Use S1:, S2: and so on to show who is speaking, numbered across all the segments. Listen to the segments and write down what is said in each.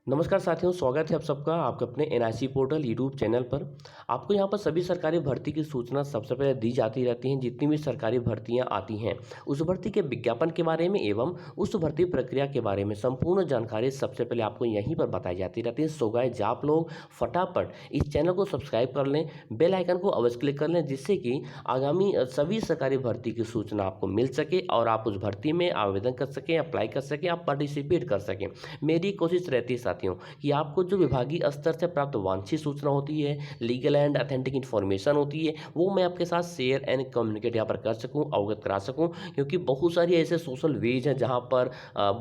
S1: नमस्कार साथियों, स्वागत है आप सबका आपके अपने एनआईसी पोर्टल यूट्यूब चैनल पर। आपको यहाँ पर सभी सरकारी भर्ती की सूचना सबसे पहले दी जाती रहती हैं। जितनी भी सरकारी भर्तियाँ आती हैं, उस भर्ती के विज्ञापन के बारे में एवं उस भर्ती प्रक्रिया के बारे में संपूर्ण जानकारी सबसे पहले आपको यहीं पर बताई जाती रहती है। सो गाइस, आप लोग फटाफट इस चैनल को सब्सक्राइब कर लें, बेल आइकन को अवश्य क्लिक कर लें, जिससे कि आगामी सभी सरकारी भर्ती की सूचना आपको मिल सके और आप उस भर्ती में आवेदन कर सकें, अप्लाई कर सकें, आप पार्टिसिपेट कर सकें। मेरी कोशिश रहती है साथियों कि आपको जो विभागीय स्तर से प्राप्त वांछित सूचना होती है, लीगल एंड अथेंटिक इन्फॉर्मेशन होती है, वो मैं आपके साथ शेयर एंड कम्युनिकेट यहाँ पर कर सकूँ, अवगत करा सकूँ। क्योंकि बहुत सारी ऐसे सोशल वेज हैं जहाँ पर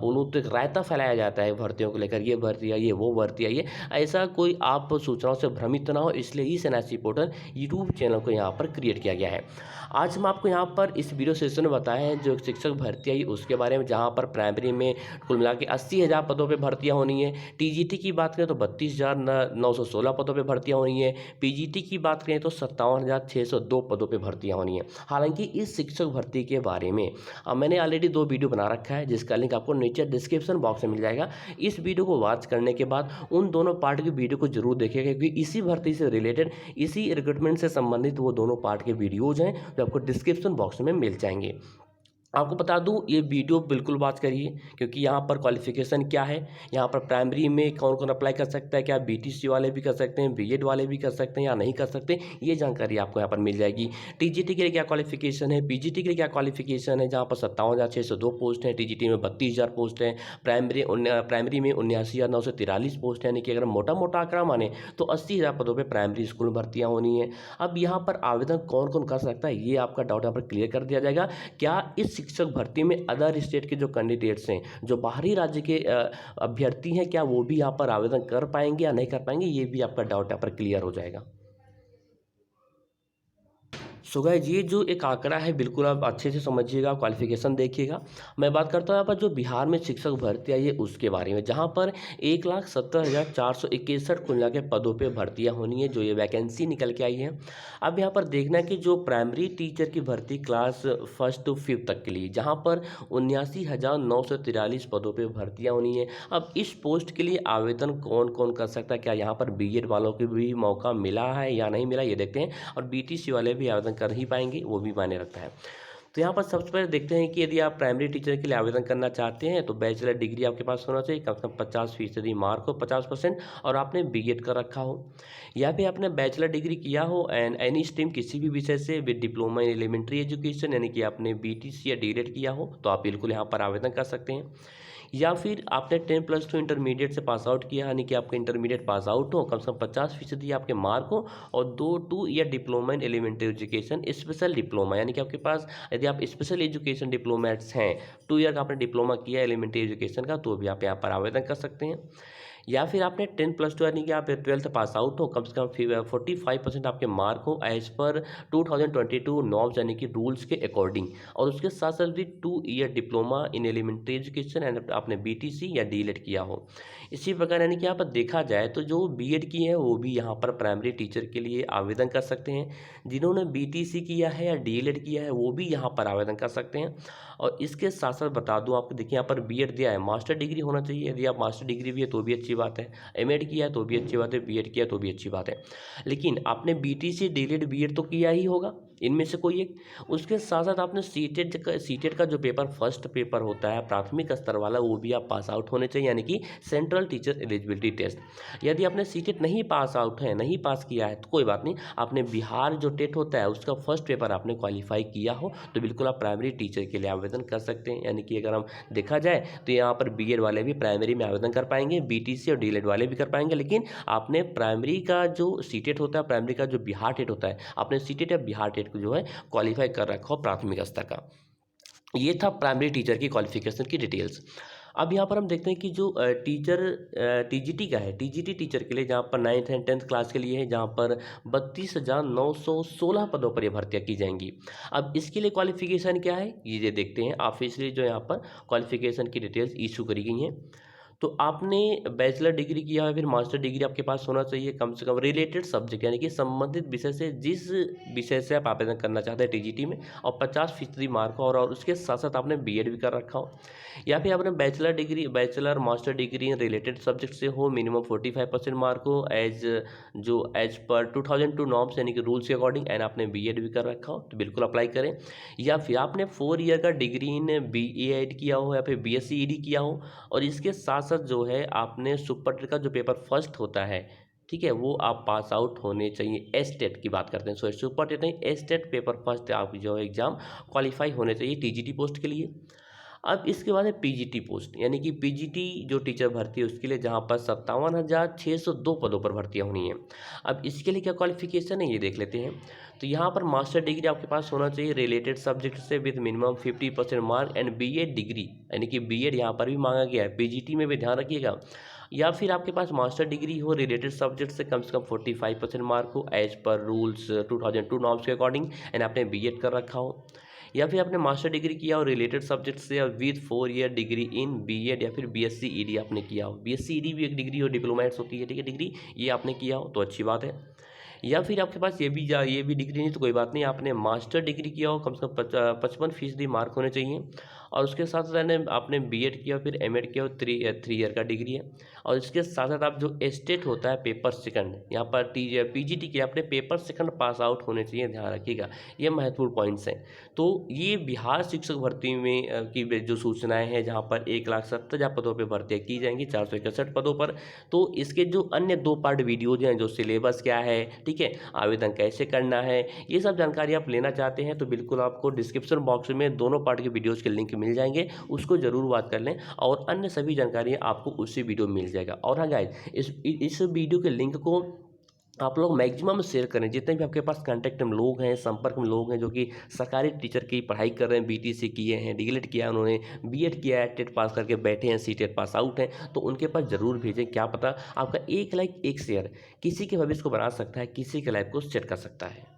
S1: बोलूँ तो एक रायता फैलाया जाता है भर्तियों को लेकर, ये भर्ती आई है, वो भर्ती आई है। ऐसा कोई आप सूचनाओं से भ्रमित ना हो, इसलिए इस एनआईसी पोर्टल यूट्यूब चैनल को यहाँ पर क्रिएट किया गया है। आज हम आपको यहाँ पर इस वीडियो सेशन में बताए हैं जो शिक्षक भर्ती आई उसके बारे में, जहाँ पर प्राइमरी में कुल मिला के 80,000 पदों पर भर्तियाँ होनी है। टीजीटी की बात करें तो 32,916 पदों पे भर्तियां होनी है। पीजीटी की बात करें तो 57,602 पदों पे भर्तियां होनी है। हालांकि इस शिक्षक भर्ती के बारे में मैंने ऑलरेडी 2 वीडियो बना रखा है, जिसका लिंक आपको नीचे डिस्क्रिप्शन बॉक्स में मिल जाएगा। इस वीडियो को वॉच करने के बाद उन दोनों पार्ट की वीडियो को जरूर देखिएगा, क्योंकि इसी भर्ती से रिलेटेड, इसी रिक्रूटमेंट से संबंधित वो दोनों पार्ट के वीडियोज हैं जो आपको डिस्क्रिप्शन बॉक्स में मिल जाएंगे। आपको बता दूं, ये वीडियो बिल्कुल बात करिए, क्योंकि यहाँ पर क्वालिफिकेशन क्या है, यहाँ पर प्राइमरी में कौन कौन अप्लाई कर सकता है, क्या बीटीसी वाले भी कर सकते हैं, बीएड वाले भी कर सकते हैं या नहीं कर सकते, ये जानकारी आपको यहाँ पर मिल जाएगी। टीजीटी के लिए क्या क्वालिफिकेशन है, पीजीटी के लिए क्या क्वालिफिकेशन है, जहाँ पर 57,602 पोस्ट हैं, टीजीटी में 32,000 पोस्ट हैं, प्राइमरी में 79,943 पोस्ट हैं। यानी कि अगर मोटा मोटा आंकड़ा माने तो 80,000 पदों पर प्राइमरी स्कूल में भर्तियाँ होनी है। अब यहाँ पर आवेदन कौन कौन कर सकता है, ये आपका डाउट यहाँ पर क्लियर कर दिया जाएगा। क्या इस शिक्षक भर्ती में अदर स्टेट के जो कैंडिडेट्स हैं, जो बाहरी राज्य के अभ्यर्थी हैं, क्या वो भी यहाँ पर आवेदन कर पाएंगे या नहीं कर पाएंगे, ये भी आपका डाउट यहाँ पर क्लियर हो जाएगा। सो गाइस, ये जो एक आंकड़ा है बिल्कुल आप अच्छे से समझिएगा, क्वालिफिकेशन देखिएगा। मैं बात करता हूँ यहाँ पर जो बिहार में शिक्षक भर्ती आई है उसके बारे में, जहाँ पर 1,70,461 कुल मिला के पदों पे भर्तियाँ होनी है, जो ये वैकेंसी निकल के आई है। अब यहाँ पर देखना है कि जो प्राइमरी टीचर की भर्ती क्लास 1 to 5 तक के लिए, जहाँ पर 79,943 पदों पर भर्तियाँ होनी है। अब इस पोस्ट के लिए आवेदन कौन कौन कर सकता है, क्या यहाँ पर बीएड वालों को भी मौका मिला है या नहीं मिला, ये देखते हैं। और बीटीसी वाले भी आवेदन कर ही पाएंगे, वो भी मायने रखता है। तो यहाँ पर सबसे पहले देखते हैं कि यदि आप प्राइमरी टीचर के लिए आवेदन करना चाहते हैं तो बैचलर डिग्री आपके पास होना चाहिए, कम से कम 50% मार्क हो, 50%, और आपने बीएड कर रखा हो, या फिर आपने बैचलर डिग्री किया हो एंड एनी स्ट्रीम किसी भी विषय से with diploma in elementary education, यानी कि आपने बीटीसी या डीएड किया हो, तो आप बिल्कुल यहाँ पर आवेदन कर सकते हैं। या फिर आपने 10+2 इंटरमीडिएट से पास आउट किया, यानी कि आपका इंटरमीडिएट पास आउट हो, कम से कम 50% आपके मार्क हो, और 2 year diploma in elementary education special diploma, यानी कि आपके पास यदि आप स्पेशल एजुकेशन डिप्लोमेट्स हैं, 2 ईयर का आपने डिप्लोमा किया एलिमेंट्री एजुकेशन का, तो भी आप यहाँ पर आवेदन कर सकते हैं। या फिर आपने 10+2 यानी कि आप 12th पास आउट हो, कम से कम 45% आपके मार्क हो एज पर 2022 नॉर्म्स, यानी कि रूल्स के अकॉर्डिंग, और उसके साथ साथ भी 2 year diploma in elementary education and आपने बीटीसी या डीएलएड किया हो। इसी प्रकार यानी कि यहाँ पर देखा जाए तो जो बीएड किए हैं वो भी यहाँ पर प्राइमरी टीचर के लिए आवेदन कर सकते हैं। जिन्होंने बीटीसी किया है या डीएलएड किया है वो भी यहाँ पर आवेदन कर सकते हैं। और इसके साथ साथ बता दूं आपको, देखिए यहाँ पर बीएड दिया है, मास्टर डिग्री होना चाहिए। यदि आप मास्टर डिग्री भी है तो भी अच्छी बात है, एमएड किया है तो भी अच्छी बात है, बीएड किया तो भी अच्छी बात है। लेकिन आपने बीटीसी डीएलएड बीएड तो किया ही होगा, इनमें से कोई एक। उसके साथ साथ आपने सीटेट का जो पेपर फर्स्ट पेपर होता है प्राथमिक स्तर वाला, वो भी आप पास आउट होने चाहिए, यानी कि सेंट्रल टीचर एलिजिबिलिटी टेस्ट। यदि आपने सीटेट नहीं पास आउट है, नहीं पास किया है, तो कोई बात नहीं, आपने बिहार जो टेट होता है उसका फर्स्ट पेपर आपने क्वालिफाई किया हो, तो बिल्कुल आप प्राइमरी टीचर के लिए आवेदन कर सकते हैं। यानी कि अगर हम देखा जाए तो यहाँ पर बीएड वाले भी प्राइमरी में आवेदन कर पाएंगे, बीटीसी और डीएलएड वाले भी कर पाएंगे। लेकिन आपने प्राइमरी का जो सीटेट होता है, प्राइमरी का जो बिहार टेट होता है, आपने सीटेट या बिहार टेट को जो है क्वालिफाई कर रखा हो प्राथमिक स्तर का। ये था प्राइमरी टीचर की क्वालिफिकेशन की डिटेल्स। अब यहाँ पर हम देखते हैं कि जो टीचर टीजीटी का है, टीजीटी टीचर के लिए जहाँ पर 9th एंड 10th क्लास के लिए है, जहाँ पर 32,916 पदों पर ये भर्तियाँ की जाएंगी। अब इसके लिए क्वालिफिकेशन क्या है ये देखते हैं। ऑफिशियली जो यहाँ पर क्वालिफिकेशन की डिटेल्स इशू करी गई हैं। तो आपने बैचलर डिग्री किया है, फिर मास्टर डिग्री आपके पास होना चाहिए कम से कम रिलेटेड सब्जेक्ट, यानी कि संबंधित विषय से, जिस विषय से आप आवेदन करना चाहते हैं टीजीटी में, और 50% मार्क हो, और उसके साथ साथ आपने बीएड भी कर रखा हो, या फिर आपने bachelor master degree in related subject से हो, मिनिमम 45% मार्क हो एज पर 2002 नॉर्म्स यानी कि रूल्स के अकॉर्डिंग, एंड आपने बीएड भी कर रखा हो, तो बिल्कुल अप्लाई करें। या फिर आपने 4 ईयर का डिग्री इन बीएड किया हो या फिर बीएससी ईडी किया हो, और इसके साथ साथ जो है आपने सुपर का जो पेपर फर्स्ट होता है, ठीक है, वो आप पास आउट होने चाहिए। एस्टेट की बात करते हैं, सो सुपर टेट नहीं, एस्टेट पेपर फर्स्ट आप जो है एग्जाम क्वालिफाई होने चाहिए टीजीटी पोस्ट के लिए। अब इसके बाद है पीजीटी पोस्ट, यानी कि पीजीटी जो टीचर भर्ती है उसके लिए, जहाँ पर 57,602 पदों पर भर्तियाँ होनी है। अब इसके लिए क्या क्वालिफिकेशन है ये देख लेते हैं। तो यहाँ पर मास्टर डिग्री आपके पास होना चाहिए रिलेटेड सब्जेक्ट से with minimum 50% mark, and BEd degree, यानी कि बीएड यहाँ पर भी मांगा गया है, पीजीटी में भी ध्यान रखिएगा। या फिर आपके पास मास्टर डिग्री हो रिलेटेड सब्जेक्ट से कम 45% मार्क हो एज पर रूल्स 2002 नॉर्म्स के अकॉर्डिंग, एंड आपने बीएड कर रखा हो। या फिर आपने मास्टर डिग्री किया हो रिलेटेड सब्जेक्ट से और with 4 year degree in BEd या फिर बीएससी ईडी आपने किया हो। बीएससी ईडी भी एक डिग्री हो, डिप्लोमेट्स होती है, ठीक है, डिग्री ये आपने किया हो तो अच्छी बात है। या फिर आपके पास ये भी डिग्री नहीं तो कोई बात नहीं, आपने मास्टर डिग्री किया हो, कम से कम 55% मार्क होने चाहिए, और उसके साथ साथ आपने बीएड किया फिर एमएड किया हो, 3 ईयर का डिग्री है। और इसके साथ साथ आप जो एस्टेट होता है पेपर सेकंड, यहाँ पर पीजीटी के अपने पेपर सेकंड पास आउट होने चाहिए, ध्यान रखिएगा, ये महत्वपूर्ण पॉइंट्स हैं। तो ये बिहार शिक्षक भर्ती में की जो सूचनाएं हैं, जहाँ पर 1,70,000 पदों पर भर्तियाँ की जाएंगी 461 पदों पर। तो इसके जो अन्य 2 पार्ट वीडियोज हैं, जो सिलेबस क्या है, ठीक है, आवेदन कैसे करना है, ये सब जानकारी आप लेना चाहते हैं तो बिल्कुल आपको डिस्क्रिप्शन बॉक्स में दोनों पार्ट के वीडियोज़ के लिंक मिल जाएंगे, उसको ज़रूर बात कर लें, और अन्य सभी जानकारी आपको उसी वीडियो में मिल जाएगा। और हाँ गाइस, इस वीडियो के लिंक को आप लोग मैक्सिमम शेयर करें, जितने भी आपके पास कांटेक्ट में लोग हैं, संपर्क में लोग हैं जो कि सरकारी टीचर की पढ़ाई कर रहे हैं, बीटीसी किए हैं, डीएलएड किया है उन्होंने, बीएड किया है, टेट पास करके बैठे हैं, सीटेट पास आउट हैं, तो उनके पास ज़रूर भेजें। क्या पता आपका एक लाइक एक शेयर किसी के भविष्य को बना सकता है, किसी के लाइफ को सेट कर सकता है।